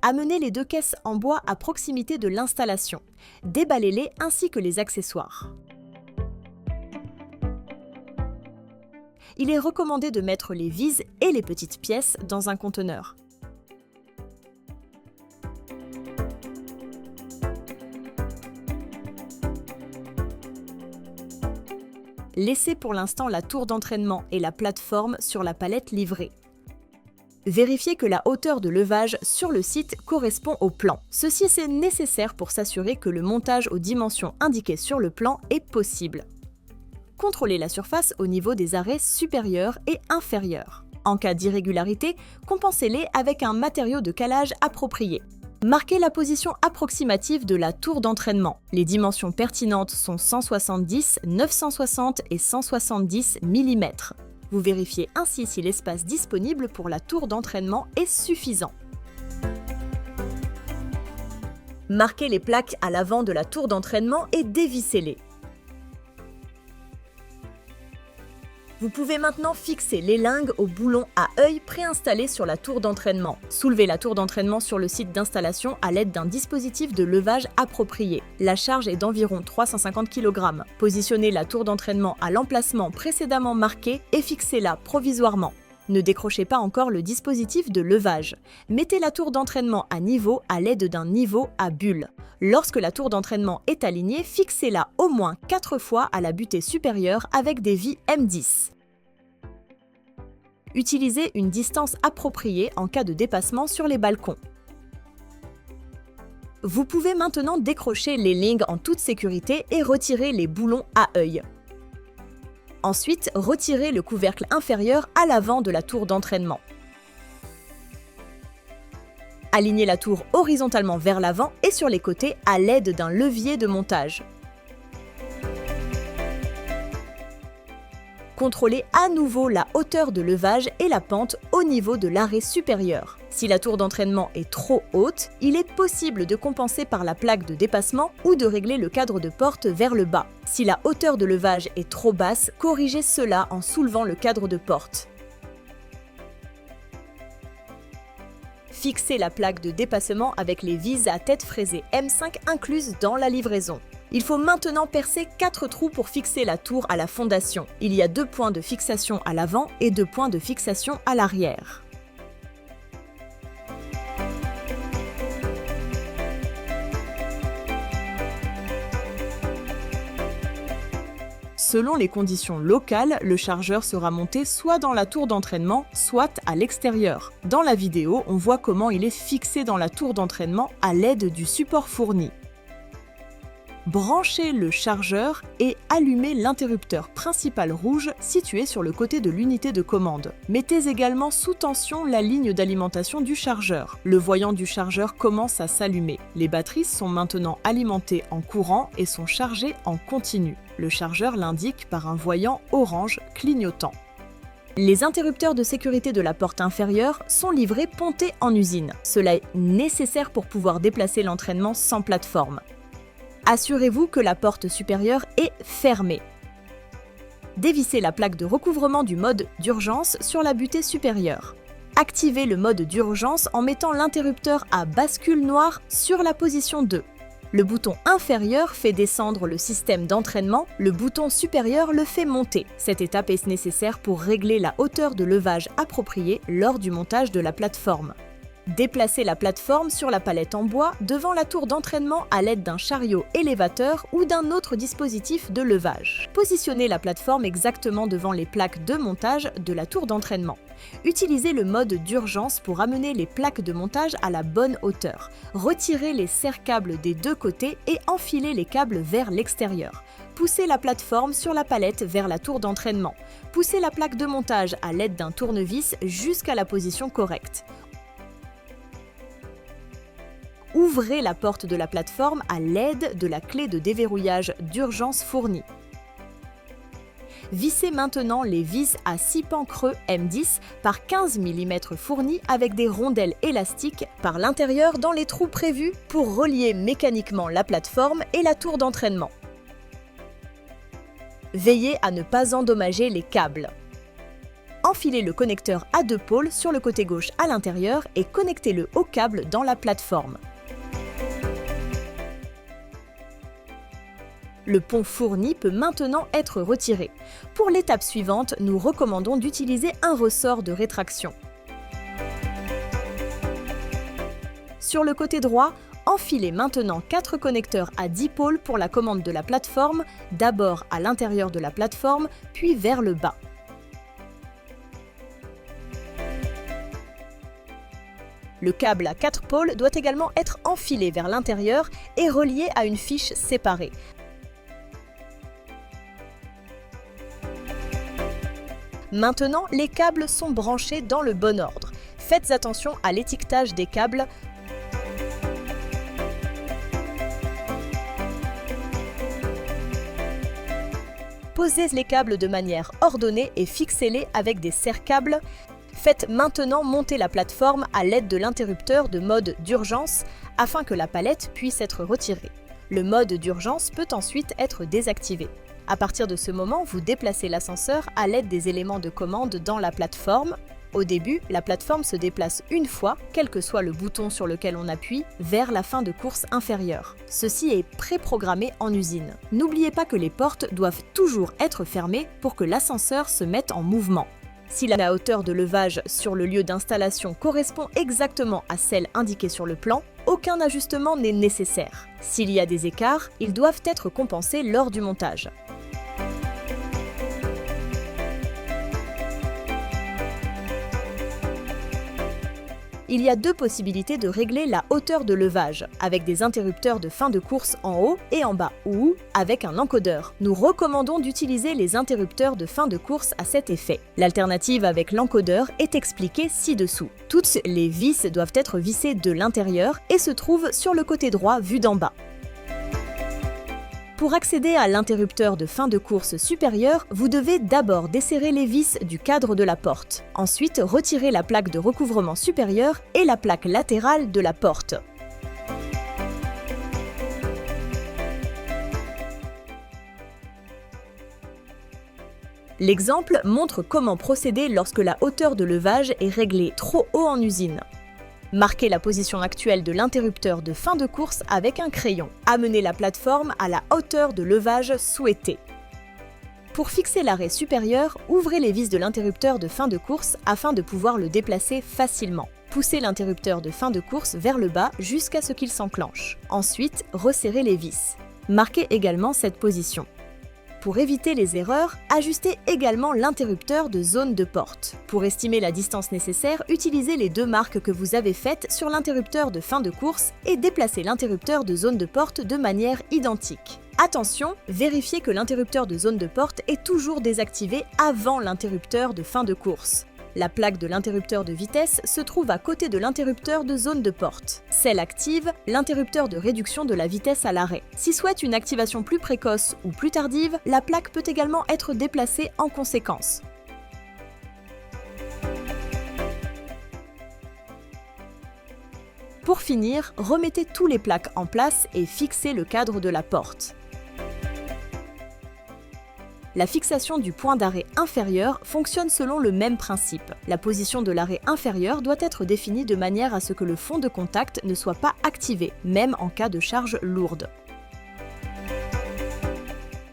Amenez les deux caisses en bois à proximité de l'installation. Déballez-les ainsi que les accessoires. Il est recommandé de mettre les vis et les petites pièces dans un conteneur. Laissez pour l'instant la tour d'entraînement et la plateforme sur la palette livrée. Vérifiez que la hauteur de levage sur le site correspond au plan. Ceci est nécessaire pour s'assurer que le montage aux dimensions indiquées sur le plan est possible. Contrôlez la surface au niveau des arrêts supérieurs et inférieurs. En cas d'irrégularité, compensez-les avec un matériau de calage approprié. Marquez la position approximative de la tour d'entraînement. Les dimensions pertinentes sont 170, 960 et 170 mm. Vous vérifiez ainsi si l'espace disponible pour la tour d'entraînement est suffisant. Marquez les plaques à l'avant de la tour d'entraînement et dévissez-les. Vous pouvez maintenant fixer les lingues au boulon à œil préinstallé sur la tour d'entraînement. Soulevez la tour d'entraînement sur le site d'installation à l'aide d'un dispositif de levage approprié. La charge est d'environ 350 kg. Positionnez la tour d'entraînement à l'emplacement précédemment marqué et fixez-la provisoirement. Ne décrochez pas encore le dispositif de levage. Mettez la tour d'entraînement à niveau à l'aide d'un niveau à bulle. Lorsque la tour d'entraînement est alignée, fixez-la au moins 4 fois à la butée supérieure avec des vis M10. Utilisez une distance appropriée en cas de dépassement sur les balcons. Vous pouvez maintenant décrocher les lignes en toute sécurité et retirer les boulons à œil. Ensuite, retirez le couvercle inférieur à l'avant de la tour d'entraînement. Alignez la tour horizontalement vers l'avant et sur les côtés à l'aide d'un levier de montage. Contrôlez à nouveau la hauteur de levage et la pente au niveau de l'arrêt supérieur. Si la tour d'entraînement est trop haute, il est possible de compenser par la plaque de dépassement ou de régler le cadre de porte vers le bas. Si la hauteur de levage est trop basse, corrigez cela en soulevant le cadre de porte. Fixez la plaque de dépassement avec les vis à tête fraisée M5 incluses dans la livraison. Il faut maintenant percer 4 trous pour fixer la tour à la fondation. Il y a 2 points de fixation à l'avant et 2 points de fixation à l'arrière. Selon les conditions locales, le chargeur sera monté soit dans la tour d'entraînement, soit à l'extérieur. Dans la vidéo, on voit comment il est fixé dans la tour d'entraînement à l'aide du support fourni. Branchez le chargeur et allumez l'interrupteur principal rouge situé sur le côté de l'unité de commande. Mettez également sous tension la ligne d'alimentation du chargeur. Le voyant du chargeur commence à s'allumer. Les batteries sont maintenant alimentées en courant et sont chargées en continu. Le chargeur l'indique par un voyant orange clignotant. Les interrupteurs de sécurité de la porte inférieure sont livrés pontés en usine. Cela est nécessaire pour pouvoir déplacer l'entraînement sans plateforme. Assurez-vous que la porte supérieure est fermée. Dévissez la plaque de recouvrement du mode d'urgence sur la butée supérieure. Activez le mode d'urgence en mettant l'interrupteur à bascule noire sur la position 2. Le bouton inférieur fait descendre le système d'entraînement, le bouton supérieur le fait monter. Cette étape est nécessaire pour régler la hauteur de levage appropriée lors du montage de la plateforme. Déplacez la plateforme sur la palette en bois devant la tour d'entraînement à l'aide d'un chariot élévateur ou d'un autre dispositif de levage. Positionnez la plateforme exactement devant les plaques de montage de la tour d'entraînement. Utilisez le mode d'urgence pour amener les plaques de montage à la bonne hauteur. Retirez les serre-câbles des deux côtés et enfilez les câbles vers l'extérieur. Poussez la plateforme sur la palette vers la tour d'entraînement. Poussez la plaque de montage à l'aide d'un tournevis jusqu'à la position correcte. Ouvrez la porte de la plateforme à l'aide de la clé de déverrouillage d'urgence fournie. Vissez maintenant les vis à 6 pans creux M10 par 15 mm fournis avec des rondelles élastiques par l'intérieur dans les trous prévus pour relier mécaniquement la plateforme et la tour d'entraînement. Veillez à ne pas endommager les câbles. enfilez le connecteur à 2 pôles sur le côté gauche à l'intérieur et connectez-le au câble dans la plateforme. Le pont fourni peut maintenant être retiré. Pour l'étape suivante, nous recommandons d'utiliser un ressort de rétraction. Sur le côté droit, enfilez maintenant 4 connecteurs à 10 pôles pour la commande de la plateforme, d'abord à l'intérieur de la plateforme, puis vers le bas. Le câble à 4 pôles doit également être enfilé vers l'intérieur et relié à une fiche séparée. Maintenant, les câbles sont branchés dans le bon ordre. Faites attention à l'étiquetage des câbles. Posez les câbles de manière ordonnée et fixez-les avec des serre-câbles. Faites maintenant monter la plateforme à l'aide de l'interrupteur de mode d'urgence afin que la palette puisse être retirée. Le mode d'urgence peut ensuite être désactivé. À partir de ce moment, vous déplacez l'ascenseur à l'aide des éléments de commande dans la plateforme. Au début, la plateforme se déplace une fois, quel que soit le bouton sur lequel on appuie, vers la fin de course inférieure. Ceci est préprogrammé en usine. N'oubliez pas que les portes doivent toujours être fermées pour que l'ascenseur se mette en mouvement. Si la hauteur de levage sur le lieu d'installation correspond exactement à celle indiquée sur le plan, aucun ajustement n'est nécessaire. S'il y a des écarts, ils doivent être compensés lors du montage. Il y a 2 possibilités de régler la hauteur de levage, avec des interrupteurs de fin de course en haut et en bas, ou avec un encodeur. Nous recommandons d'utiliser les interrupteurs de fin de course à cet effet. L'alternative avec l'encodeur est expliquée ci-dessous. Toutes les vis doivent être vissées de l'intérieur et se trouvent sur le côté droit vu d'en bas. Pour accéder à l'interrupteur de fin de course supérieur, vous devez d'abord desserrer les vis du cadre de la porte. Ensuite, retirer la plaque de recouvrement supérieur et la plaque latérale de la porte. L'exemple montre comment procéder lorsque la hauteur de levage est réglée trop haut en usine. Marquez la position actuelle de l'interrupteur de fin de course avec un crayon. Amenez la plateforme à la hauteur de levage souhaitée. Pour fixer l'arrêt supérieur, ouvrez les vis de l'interrupteur de fin de course afin de pouvoir le déplacer facilement. Poussez l'interrupteur de fin de course vers le bas jusqu'à ce qu'il s'enclenche. Ensuite, resserrez les vis. Marquez également cette position. Pour éviter les erreurs, ajustez également l'interrupteur de zone de porte. Pour estimer la distance nécessaire, utilisez les 2 marques que vous avez faites sur l'interrupteur de fin de course et déplacez l'interrupteur de zone de porte de manière identique. Attention, vérifiez que l'interrupteur de zone de porte est toujours désactivé avant l'interrupteur de fin de course. La plaque de l'interrupteur de vitesse se trouve à côté de l'interrupteur de zone de porte. Celle active, l'interrupteur de réduction de la vitesse à l'arrêt. Si souhaite une activation plus précoce ou plus tardive, la plaque peut également être déplacée en conséquence. Pour finir, remettez tous les plaques en place et fixez le cadre de la porte. La fixation du point d'arrêt inférieur fonctionne selon le même principe. La position de l'arrêt inférieur doit être définie de manière à ce que le fond de contact ne soit pas activé, même en cas de charge lourde.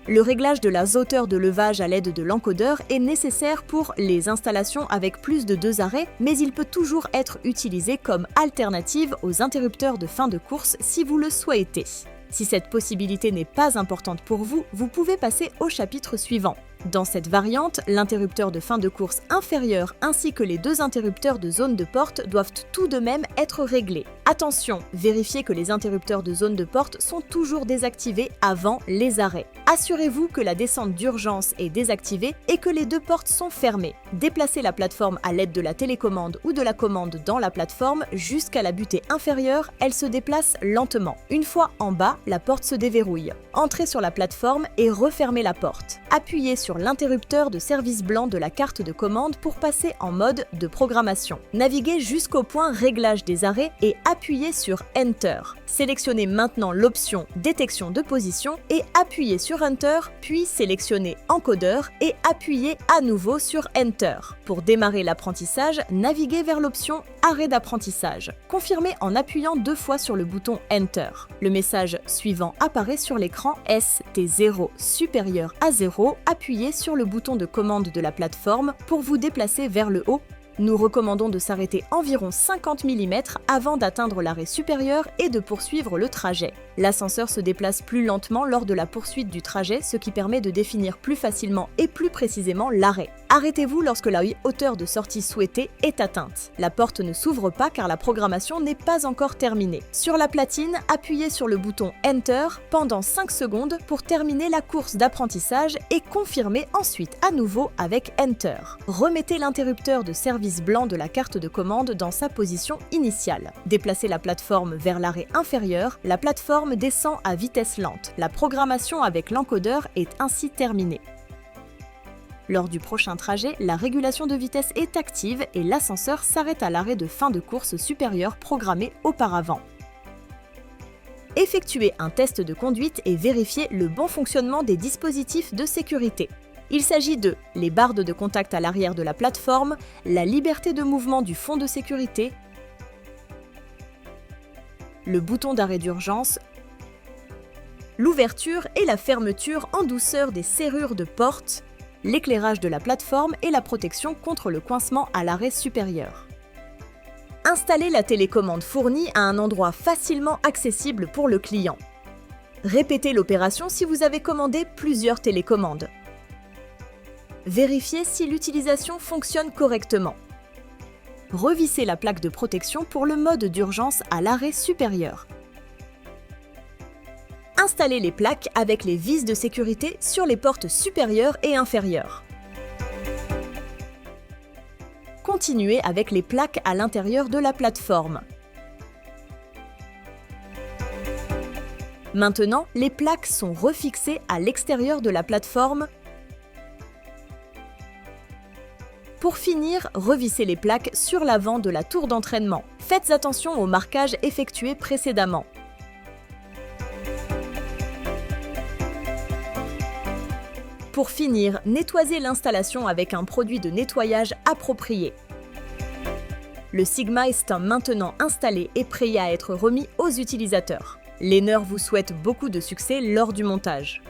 Le réglage de la hauteur de levage à l'aide de l'encodeur est nécessaire pour les installations avec plus de 2 arrêts, mais il peut toujours être utilisé comme alternative aux interrupteurs de fin de course si vous le souhaitez. Si cette possibilité n'est pas importante pour vous, vous pouvez passer au chapitre suivant. Dans cette variante, l'interrupteur de fin de course inférieur ainsi que les 2 interrupteurs de zone de porte doivent tout de même être réglés. Attention, vérifiez que les interrupteurs de zone de porte sont toujours désactivés avant les arrêts. Assurez-vous que la descente d'urgence est désactivée et que les 2 portes sont fermées. Déplacez la plateforme à l'aide de la télécommande ou de la commande dans la plateforme jusqu'à la butée inférieure, elle se déplace lentement. Une fois en bas, la porte se déverrouille. Entrez sur la plateforme et refermez la porte. Appuyez sur sur l'interrupteur de service blanc de la carte de commande pour passer en mode de programmation. Naviguez jusqu'au point Réglages des arrêts et appuyez sur Enter. Sélectionnez maintenant l'option Détection de position et appuyez sur Enter, puis sélectionnez Encodeur et appuyez à nouveau sur Enter. Pour démarrer l'apprentissage, naviguez vers l'option Arrêt d'apprentissage. Confirmez en appuyant 2 fois sur le bouton Enter. Le message suivant apparaît sur l'écran ST0 supérieur à 0. Appuyez sur le bouton de commande de la plateforme pour vous déplacer vers le haut. Nous recommandons de s'arrêter environ 50 mm avant d'atteindre l'arrêt supérieur et de poursuivre le trajet. L'ascenseur se déplace plus lentement lors de la poursuite du trajet, ce qui permet de définir plus facilement et plus précisément l'arrêt. Arrêtez-vous lorsque la hauteur de sortie souhaitée est atteinte. La porte ne s'ouvre pas car la programmation n'est pas encore terminée. Sur la platine, appuyez sur le bouton Enter pendant 5 secondes pour terminer la course d'apprentissage et confirmez ensuite à nouveau avec Enter. Remettez l'interrupteur de service blanc de la carte de commande dans sa position initiale. Déplacez la plateforme vers l'arrêt inférieur, la plateforme descend à vitesse lente. La programmation avec l'encodeur est ainsi terminée. Lors du prochain trajet, la régulation de vitesse est active et l'ascenseur s'arrête à l'arrêt de fin de course supérieure programmé auparavant. Effectuez un test de conduite et vérifiez le bon fonctionnement des dispositifs de sécurité. Il s'agit de les barres de contact à l'arrière de la plateforme, la liberté de mouvement du fond de sécurité, le bouton d'arrêt d'urgence, l'ouverture et la fermeture en douceur des serrures de porte, l'éclairage de la plateforme et la protection contre le coincement à l'arrêt supérieur. Installez la télécommande fournie à un endroit facilement accessible pour le client. Répétez l'opération si vous avez commandé plusieurs télécommandes. Vérifiez si l'utilisation fonctionne correctement. Revissez la plaque de protection pour le mode d'urgence à l'arrêt supérieur. Installez les plaques avec les vis de sécurité sur les portes supérieures et inférieures. Continuez avec les plaques à l'intérieur de la plateforme. Maintenant, les plaques sont refixées à l'extérieur de la plateforme. Pour finir, revissez les plaques sur l'avant de la tour d'entraînement. Faites attention aux marquages effectués précédemment. Pour finir, nettoyez l'installation avec un produit de nettoyage approprié. Le Sigma est maintenant installé et prêt à être remis aux utilisateurs. L'Ainer vous souhaite beaucoup de succès lors du montage.